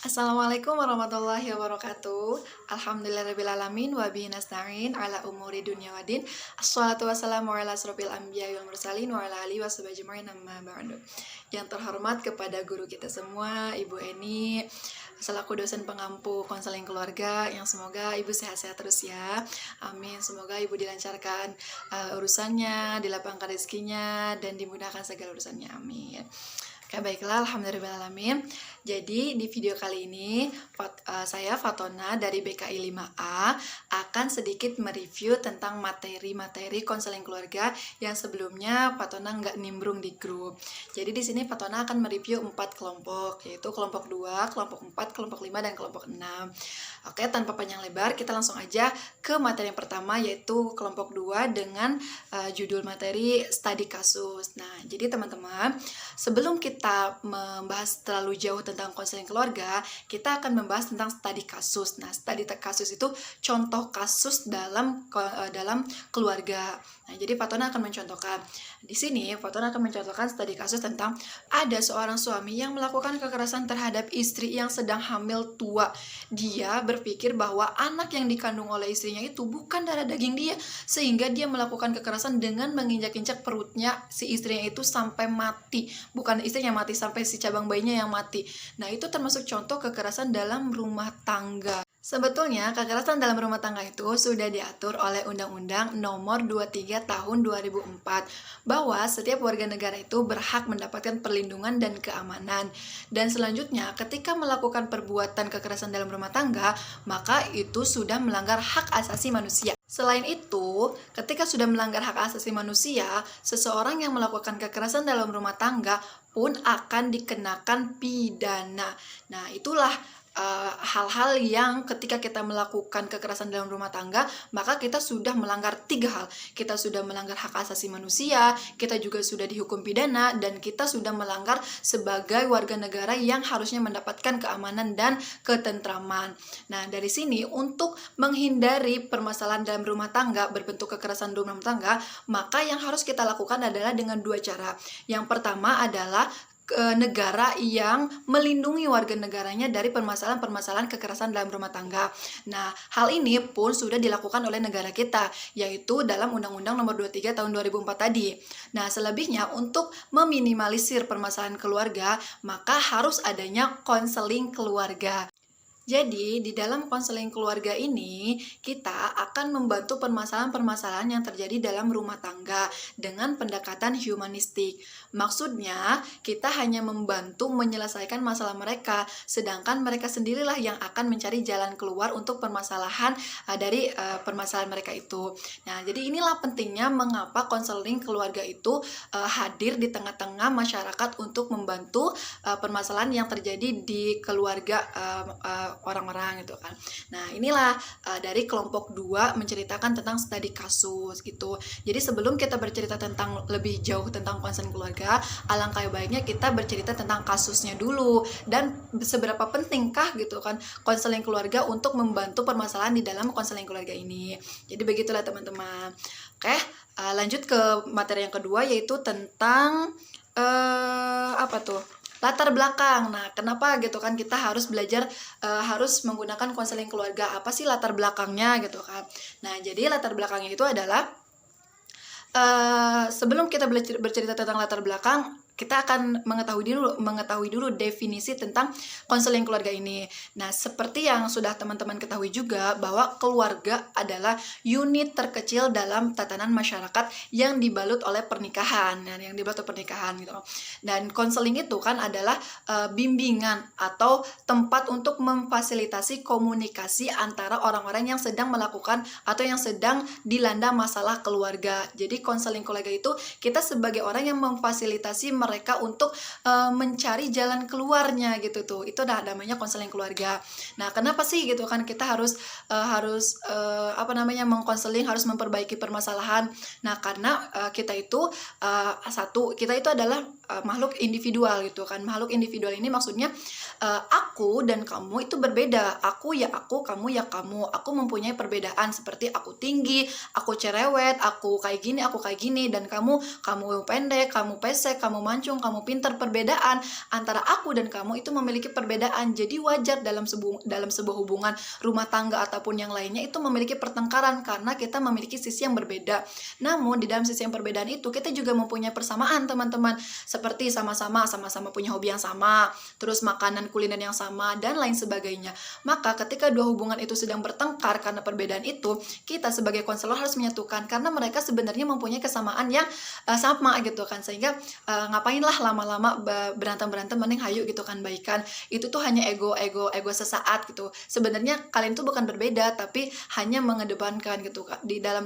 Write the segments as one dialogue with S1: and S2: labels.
S1: Assalamualaikum warahmatullahi wabarakatuh. Alhamdulillahirrabbilalamin wa bihi nasta'in ala umuri dunya waddin. Assalatu wassalamu ala asrofil anbiya'i wal mursalin wa ala alihi washabihi ajmain amma ba'du. Yang terhormat kepada guru kita semua, Ibu Eni, selaku dosen pengampu konseling keluarga, yang semoga Ibu sehat-sehat terus ya. Amin. Semoga Ibu dilancarkan urusannya, dilapangkan rezekinya, dan dimudahkan segala urusannya. Amin. Oke, baiklah, alhamdulillahirrahmanirrahim. Jadi di video kali ini saya Fatona dari BKI 5A akan sedikit mereview tentang materi-materi konseling keluarga yang sebelumnya Fatona nggak nimbrung di grup. Jadi di sini Fatona akan mereview 4 kelompok, yaitu kelompok 2, kelompok 4, kelompok 5, dan kelompok 6. Oke, tanpa panjang lebar, kita langsung aja ke materi yang pertama, yaitu kelompok 2 dengan judul materi studi kasus. Nah, jadi teman-teman, sebelum kita membahas terlalu jauh tentang konseling keluarga, kita akan membahas tentang studi kasus. Nah, studi kasus itu contoh kasus dalam keluarga. Nah, jadi Fatona akan mencontohkan. Di sini Fatona akan mencontohkan studi kasus tentang ada seorang suami yang melakukan kekerasan terhadap istri yang sedang hamil tua. Dia berpikir bahwa anak yang dikandung oleh istrinya itu bukan darah daging dia, sehingga dia melakukan kekerasan dengan menginjak-injak perutnya si istrinya itu sampai mati. Bukan istrinya mati, sampai si cabang bayinya yang mati. Nah, itu termasuk contoh kekerasan dalam rumah tangga. Sebetulnya kekerasan dalam rumah tangga itu sudah diatur oleh Undang-Undang Nomor 23 Tahun 2004 bahwa setiap warga negara itu berhak mendapatkan perlindungan dan keamanan. Dan selanjutnya, ketika melakukan perbuatan kekerasan dalam rumah tangga, maka itu sudah melanggar hak asasi manusia. Selain itu, ketika sudah melanggar hak asasi manusia, seseorang yang melakukan kekerasan dalam rumah tangga pun akan dikenakan pidana. Nah, itulah hal-hal yang ketika kita melakukan kekerasan dalam rumah tangga, maka kita sudah melanggar 3 hal. Kita sudah melanggar hak asasi manusia, kita juga sudah dihukum pidana, dan kita sudah melanggar sebagai warga negara yang harusnya mendapatkan keamanan dan ketentraman. Nah, dari sini untuk menghindari permasalahan dalam rumah tangga berbentuk kekerasan dalam rumah tangga, maka yang harus kita lakukan adalah dengan 2 cara. Yang pertama adalah negara yang melindungi warga negaranya dari permasalahan-permasalahan kekerasan dalam rumah tangga. Nah, hal ini pun sudah dilakukan oleh negara kita, yaitu dalam Undang-Undang Nomor 23 Tahun 2004 tadi. Nah, selebihnya untuk meminimalisir permasalahan keluarga, maka harus adanya konseling keluarga. Jadi, di dalam konseling keluarga ini, kita akan membantu permasalahan-permasalahan yang terjadi dalam rumah tangga dengan pendekatan humanistik. Maksudnya, kita hanya membantu menyelesaikan masalah mereka, sedangkan mereka sendirilah yang akan mencari jalan keluar untuk permasalahan dari permasalahan mereka itu. Nah, jadi inilah pentingnya mengapa konseling keluarga itu hadir di tengah-tengah masyarakat untuk membantu permasalahan yang terjadi di keluarga orang-orang gitu kan. Nah, inilah dari kelompok 2 menceritakan tentang studi kasus gitu. Jadi sebelum kita bercerita tentang lebih jauh tentang konseling keluarga, alangkah baiknya kita bercerita tentang kasusnya dulu dan seberapa pentingkah gitu kan konseling keluarga untuk membantu permasalahan di dalam konseling keluarga ini. Jadi begitulah teman-teman. Oke, lanjut ke materi yang kedua, yaitu tentang apa tuh? Latar belakang. Nah, kenapa gitu kan kita harus belajar harus menggunakan konseling keluarga? Apa sih latar belakangnya gitu kan? Nah, jadi latar belakangnya itu adalah sebelum kita bercerita tentang latar belakang, kita akan mengetahui dulu definisi tentang konseling keluarga ini. Nah, seperti yang sudah teman-teman ketahui juga bahwa keluarga adalah unit terkecil dalam tatanan masyarakat yang dibalut oleh pernikahan, gitu. Dan konseling itu kan adalah bimbingan atau tempat untuk memfasilitasi komunikasi antara orang-orang yang sedang melakukan atau yang sedang dilanda masalah keluarga. Jadi konseling keluarga itu kita sebagai orang yang memfasilitasi mereka untuk mencari jalan keluarnya gitu tuh. Itu dah namanya konseling keluarga. Nah, kenapa sih gitu kan kita harus mengkonseling, harus memperbaiki permasalahan. Nah, karena kita itu adalah makhluk individual gitu kan. Makhluk individual ini maksudnya aku dan kamu itu berbeda. Aku ya aku, kamu ya kamu. Aku mempunyai perbedaan seperti aku tinggi, aku cerewet, aku kayak gini, dan kamu pendek, kamu pesek, kamu mancung, kamu pintar. Perbedaan antara aku dan kamu itu memiliki perbedaan. Jadi wajar dalam sebuah hubungan rumah tangga ataupun yang lainnya itu memiliki pertengkaran karena kita memiliki sisi yang berbeda. Namun di dalam sisi yang perbedaan itu kita juga mempunyai persamaan, teman-teman. Seperti sama-sama punya hobi yang sama, terus makanan kuliner yang sama, dan lain sebagainya. Maka ketika dua hubungan itu sedang bertengkar karena perbedaan itu, kita sebagai konselor harus menyatukan karena mereka sebenarnya mempunyai kesamaan yang sama gitu kan. Sehingga ngapainlah lama-lama berantem mending hayu gitu kan, baikan. Itu tuh hanya ego sesaat gitu. Sebenarnya kalian tuh bukan berbeda, tapi hanya mengedepankan gitu kan. Di dalam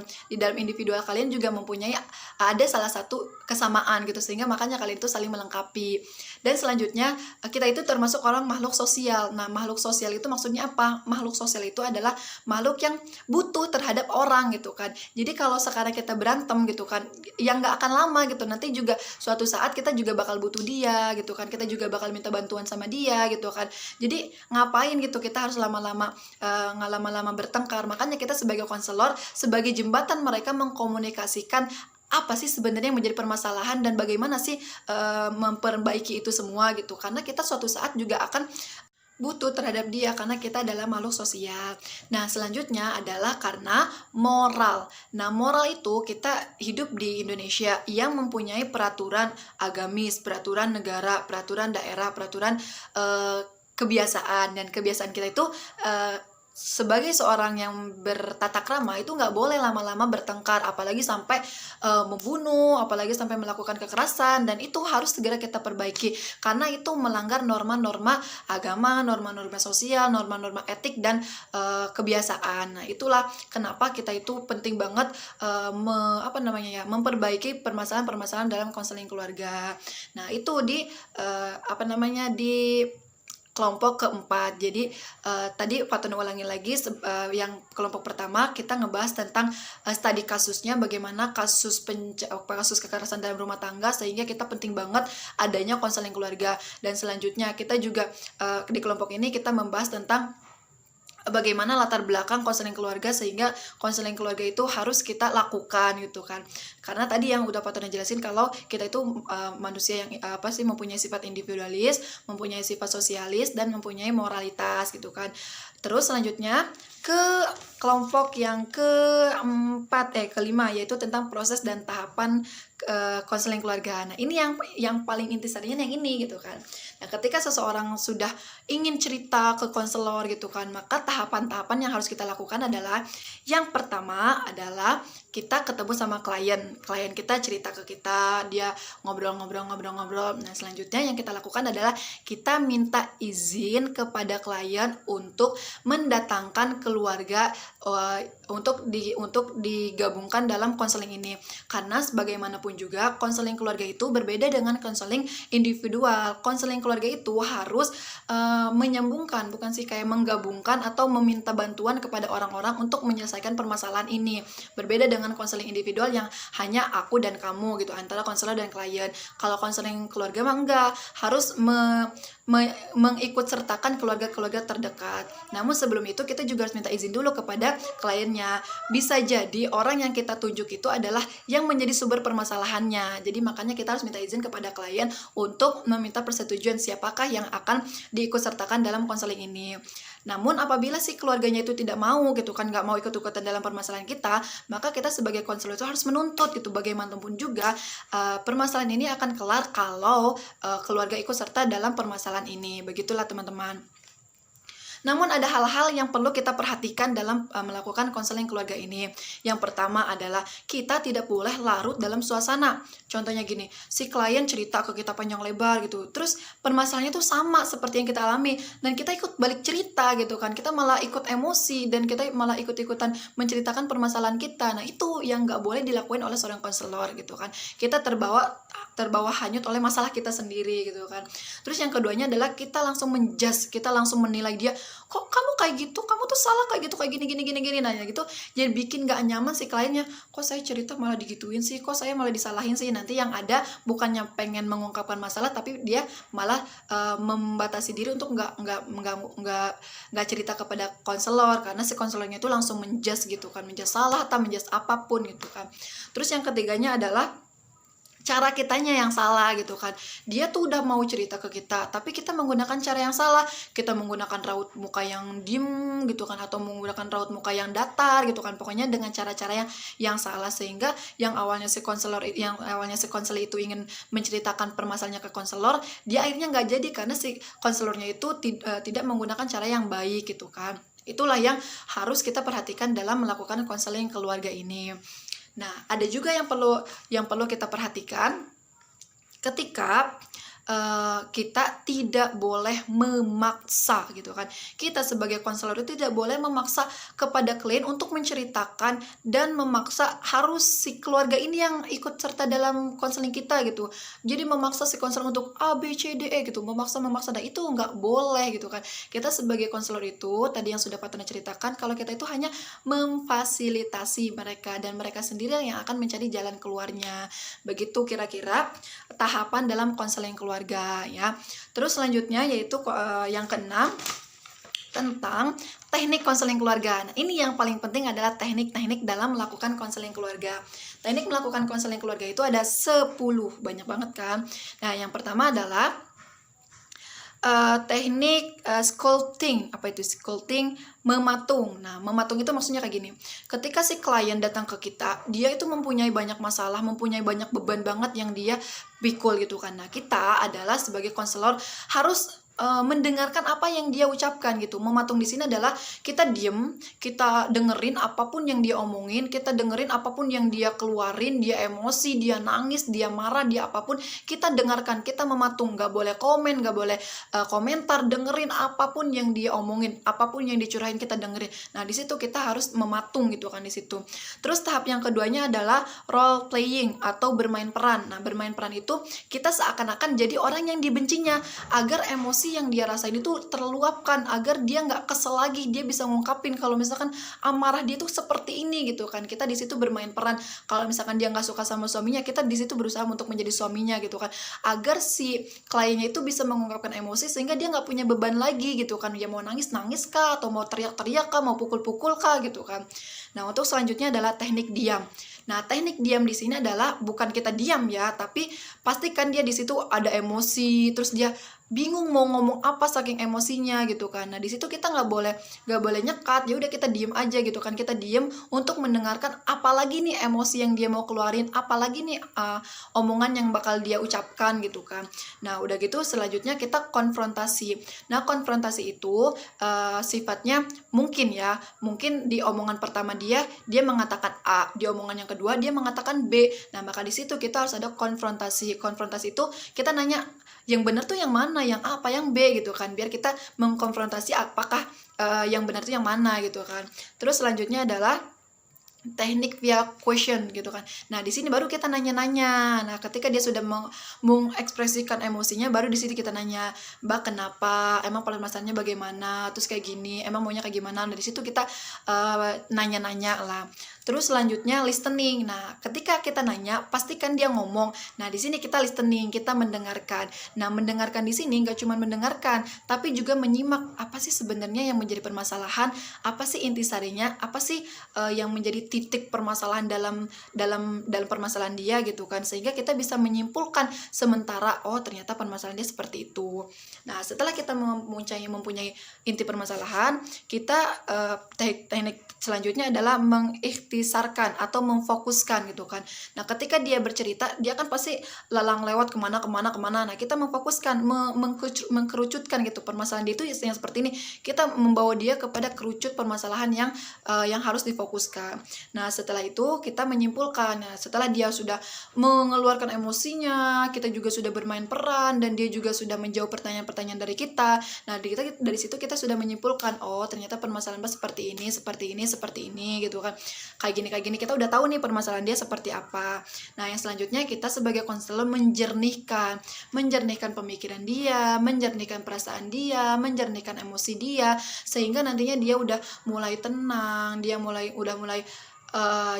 S1: individual kalian juga mempunyai ada salah satu kesamaan gitu, sehingga makanya kalian itu saling melengkapi. Dan selanjutnya kita itu termasuk orang makhluk sosial. Nah, makhluk sosial itu maksudnya apa? Makhluk sosial itu adalah makhluk yang butuh terhadap orang gitu kan. Jadi kalau sekarang kita berantem gitu kan, yang nggak akan lama gitu, nanti juga suatu saat kita juga bakal butuh dia gitu kan, kita juga bakal minta bantuan sama dia gitu kan. Jadi ngapain gitu kita harus lama-lama bertengkar. Makanya kita sebagai konselor, sebagai jembatan mereka mengkomunikasikan apa sih sebenarnya yang menjadi permasalahan dan bagaimana sih memperbaiki itu semua gitu. Karena kita suatu saat juga akan butuh terhadap dia karena kita adalah makhluk sosial. Nah, selanjutnya adalah karena moral. Nah, moral itu kita hidup di Indonesia yang mempunyai peraturan agamis, peraturan negara, peraturan daerah, peraturan kebiasaan. Dan kebiasaan kita itu sebagai seorang yang bertata krama itu nggak boleh lama-lama bertengkar, apalagi sampai membunuh, apalagi sampai melakukan kekerasan, dan itu harus segera kita perbaiki karena itu melanggar norma-norma agama, norma-norma sosial, norma-norma etik dan kebiasaan. Nah, itulah kenapa kita itu penting banget memperbaiki permasalahan-permasalahan dalam konseling keluarga. Nah, itu di kelompok keempat. Jadi tadi Fatun ulangi lagi, yang kelompok pertama kita ngebahas tentang studi kasusnya, bagaimana kasus kekerasan dalam rumah tangga, sehingga kita penting banget adanya konseling keluarga. Dan selanjutnya kita juga di kelompok ini kita membahas tentang bagaimana latar belakang konseling keluarga, sehingga konseling keluarga itu harus kita lakukan gitu kan. Karena tadi yang udah Pak Tona jelasin kalau kita itu manusia yang mempunyai sifat individualis, mempunyai sifat sosialis, dan mempunyai moralitas gitu kan. Terus selanjutnya ke kelompok yang kelima, yaitu tentang proses dan tahapan konseling keluarga. Nah, ini yang paling intisarinya yang ini gitu kan. Nah, ketika seseorang sudah ingin cerita ke konselor gitu kan, maka tahapan-tahapan yang harus kita lakukan adalah, yang pertama adalah kita ketemu sama klien kita, cerita ke kita, dia ngobrol. Nah, selanjutnya yang kita lakukan adalah kita minta izin kepada klien untuk mendatangkan keluarga untuk digabungkan dalam konseling ini. Karena sebagaimanapun juga konseling keluarga itu berbeda dengan konseling individual. Konseling keluarga itu harus menyambungkan, bukan sih kayak menggabungkan atau meminta bantuan kepada orang-orang untuk menyelesaikan permasalahan ini. Berbeda dengan konseling individual yang hanya aku dan kamu gitu, antara konselor dan klien. Kalau konseling keluarga mah enggak, harus mengikut sertakan keluarga-keluarga terdekat. Namun sebelum itu kita juga harus minta izin dulu kepada kliennya. Bisa jadi orang yang kita tunjuk itu adalah yang menjadi sumber permasalahannya. Jadi makanya kita harus minta izin kepada klien untuk meminta persetujuan siapakah yang akan diikut sertakan dalam konseling ini. Namun apabila si keluarganya itu tidak mau gitu kan, nggak mau ikut-ikutan dalam permasalahan kita, maka kita sebagai konselor itu harus menuntut gitu. Bagaimanapun juga permasalahan ini akan kelar kalau keluarga ikut serta dalam permasalahan ini. Begitulah teman-teman. Namun ada hal-hal yang perlu kita perhatikan dalam melakukan konseling keluarga ini. Yang pertama adalah kita tidak boleh larut dalam suasana. Contohnya gini, si klien cerita ke kita panjang lebar gitu, terus permasalahannya tuh sama seperti yang kita alami, dan kita ikut balik cerita gitu kan, kita malah ikut emosi dan kita malah ikut-ikutan menceritakan permasalahan kita. Nah, itu yang nggak boleh dilakuin oleh seorang konselor gitu kan. Kita terbawa hanyut oleh masalah kita sendiri gitu kan. Terus yang keduanya adalah kita langsung menjudge, kita langsung menilai dia, kok kamu kayak gitu, kamu tuh salah kayak gitu, kayak gini nanya gitu. Jadi bikin gak nyaman si kliennya, kok saya cerita malah digituin sih, kok saya malah disalahin sih. Nanti yang ada bukannya pengen mengungkapkan masalah, tapi dia malah membatasi diri untuk nggak cerita kepada konselor, karena si konselornya itu langsung menjudge gitu kan, menjudge salah atau menjudge apapun gitu kan. Terus yang ketiganya adalah cara kitanya yang salah gitu kan. Dia tuh udah mau cerita ke kita, tapi kita menggunakan cara yang salah. Kita menggunakan raut muka yang diem gitu kan, atau menggunakan raut muka yang datar gitu kan. Pokoknya dengan cara-cara yang salah, sehingga yang awalnya si konselor itu ingin menceritakan permasalahannya ke konselor, dia akhirnya nggak jadi karena si konselornya itu tidak menggunakan cara yang baik gitu kan. Itulah yang harus kita perhatikan dalam melakukan konseling keluarga ini. Nah, ada juga yang perlu kita perhatikan ketika kita tidak boleh memaksa gitu kan. Kita sebagai konselor itu tidak boleh memaksa kepada klien untuk menceritakan dan memaksa harus si keluarga ini yang ikut serta dalam konseling kita gitu. Jadi memaksa si konselor untuk A, B, C, D, E gitu, memaksa. Nah, itu nggak boleh gitu kan. Kita sebagai konselor itu, tadi yang sudah Fatuna ceritakan, kalau kita itu hanya memfasilitasi mereka, dan mereka sendiri yang akan mencari jalan keluarnya. Begitu kira-kira tahapan dalam konseling keluarga ya. Terus selanjutnya yaitu yang keenam, tentang teknik konseling keluarga. Nah, ini yang paling penting adalah teknik-teknik dalam melakukan konseling keluarga. Teknik melakukan konseling keluarga itu ada 10, banyak banget kan. Nah, yang pertama adalah teknik sculpting. Apa itu sculpting? Mematung. Nah, mematung itu maksudnya kayak gini. Ketika si klien datang ke kita, dia itu mempunyai banyak masalah, mempunyai banyak beban banget yang dia pikul gitu kan. Nah, kita adalah sebagai konselor harus mendengarkan apa yang dia ucapkan gitu. Mematung di sini adalah kita diem, kita dengerin apapun yang dia omongin, kita dengerin apapun yang dia keluarin, dia emosi, dia nangis, dia marah, dia apapun, kita dengarkan, kita mematung, gak boleh komen, gak boleh komentar, dengerin apapun yang dia omongin, apapun yang dicurahin kita dengerin. Nah, di situ kita harus mematung gitu kan di situ. Terus tahap yang keduanya adalah role playing atau bermain peran. Nah, bermain peran itu kita seakan-akan jadi orang yang dibencinya, agar emosi yang dia rasain itu terluapkan, agar dia nggak kesel lagi, dia bisa ngungkapin kalau misalkan amarah dia tuh seperti ini gitu kan. Kita di situ bermain peran. Kalau misalkan dia nggak suka sama suaminya, kita di situ berusaha untuk menjadi suaminya gitu kan, agar si kliennya itu bisa mengungkapkan emosi sehingga dia nggak punya beban lagi gitu kan. Dia mau nangis kah, atau mau teriak kah, mau pukul kah gitu kan. Nah, untuk selanjutnya adalah teknik diam. Nah, teknik diam di sini adalah bukan kita diam ya, tapi pastikan dia di situ ada emosi, terus dia bingung mau ngomong apa saking emosinya gitu kan. Nah, di situ kita nggak boleh nyekat, ya udah kita diem aja gitu kan. Kita diem untuk mendengarkan apalagi nih emosi yang dia mau keluarin, apalagi nih omongan yang bakal dia ucapkan gitu kan. Nah, udah gitu selanjutnya kita konfrontasi. Nah, konfrontasi itu sifatnya mungkin di omongan pertama dia mengatakan A, di omongan yang kedua dia mengatakan B. Nah, maka di situ kita harus ada konfrontasi. Konfrontasi itu kita nanya yang benar tuh yang mana, yang A apa yang B gitu kan, biar kita mengkonfrontasi apakah yang benar tuh yang mana gitu kan. Terus selanjutnya adalah teknik via question gitu kan. Nah, di sini baru kita nanya-nanya. Nah, ketika dia sudah mengekspresikan emosinya, baru di sini kita nanya, "Mbak, kenapa? Emang permasalahannya bagaimana? Terus kayak gini, emang maunya kayak gimana?" Nah, di situ kita nanya-nanya lah. Terus selanjutnya listening. Nah, ketika kita nanya, pastikan dia ngomong. Nah, di sini kita listening, kita mendengarkan. Nah, mendengarkan di sini nggak cuma mendengarkan, tapi juga menyimak apa sih sebenarnya yang menjadi permasalahan, apa sih intisarinya, apa sih yang menjadi titik permasalahan dalam permasalahan dia gitu kan, sehingga kita bisa menyimpulkan sementara oh ternyata permasalahan dia seperti itu. Nah, setelah kita mempunyai inti permasalahan, kita teknik selanjutnya adalah mengikhtisarkan atau memfokuskan gitu kan. Nah, ketika dia bercerita, dia kan pasti lalang lewat kemana. Nah, kita memfokuskan, mengkerucutkan gitu permasalahan dia itu yang seperti ini. Kita membawa dia kepada kerucut permasalahan yang harus difokuskan. Nah, setelah itu kita menyimpulkan. Nah, setelah dia sudah mengeluarkan emosinya, kita juga sudah bermain peran, dan dia juga sudah menjawab pertanyaan-pertanyaan dari kita. Nah, dari situ kita sudah menyimpulkan, oh ternyata permasalahan Mbak seperti ini, seperti ini, seperti ini gitu kan. Kayak gini, kita udah tahu nih permasalahan dia seperti apa. Nah, yang selanjutnya kita sebagai konselor menjernihkan pemikiran dia, menjernihkan perasaan dia, menjernihkan emosi dia, sehingga nantinya dia udah mulai tenang, dia udah mulai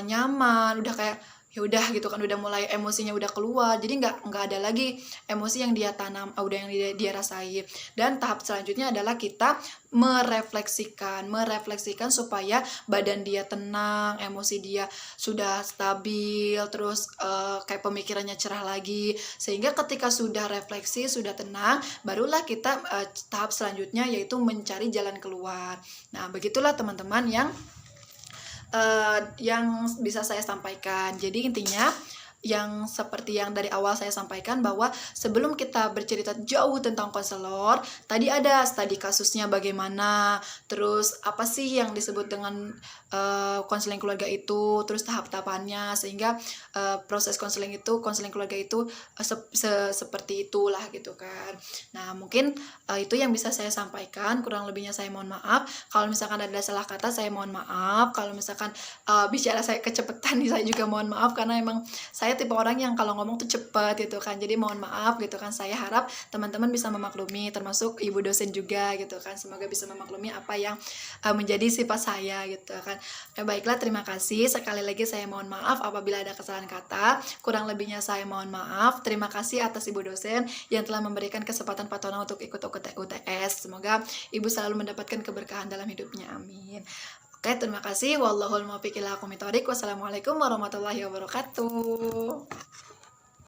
S1: nyaman, udah kayak ya udah gitu kan, udah mulai emosinya udah keluar, jadi nggak ada lagi emosi yang dia tanam, udah yang dia rasain. Dan tahap selanjutnya adalah kita merefleksikan supaya badan dia tenang, emosi dia sudah stabil, terus kayak pemikirannya cerah lagi, sehingga ketika sudah refleksi, sudah tenang, barulah kita tahap selanjutnya yaitu mencari jalan keluar. Nah, begitulah teman-teman yang bisa saya sampaikan. Jadi intinya yang seperti yang dari awal saya sampaikan, bahwa sebelum kita bercerita jauh tentang konselor, tadi ada studi kasusnya bagaimana, terus apa sih yang disebut dengan konseling keluarga itu, terus tahap-tahapannya, sehingga proses konseling keluarga itu seperti itulah gitu kan. Nah, mungkin itu yang bisa saya sampaikan, kurang lebihnya saya mohon maaf. Kalau misalkan ada salah kata, saya mohon maaf. Kalau misalkan bicara saya kecepatan, saya juga mohon maaf, karena emang saya tipe orang yang kalau ngomong tuh cepet gitu kan, jadi mohon maaf gitu kan. Saya harap teman-teman bisa memaklumi, termasuk ibu dosen juga gitu kan, semoga bisa memaklumi apa yang menjadi sifat saya gitu kan. Nah, baiklah, terima kasih. Sekali lagi saya mohon maaf apabila ada kesalahan kata, kurang lebihnya saya mohon maaf. Terima kasih atas ibu dosen yang telah memberikan kesempatan Fatona untuk ikut UTS. Semoga ibu selalu mendapatkan keberkahan dalam hidupnya, amin. Oke, terima kasih. Wallahul muwaffiq ila aqwamit thoriq. Wassalamualaikum warahmatullahi wabarakatuh.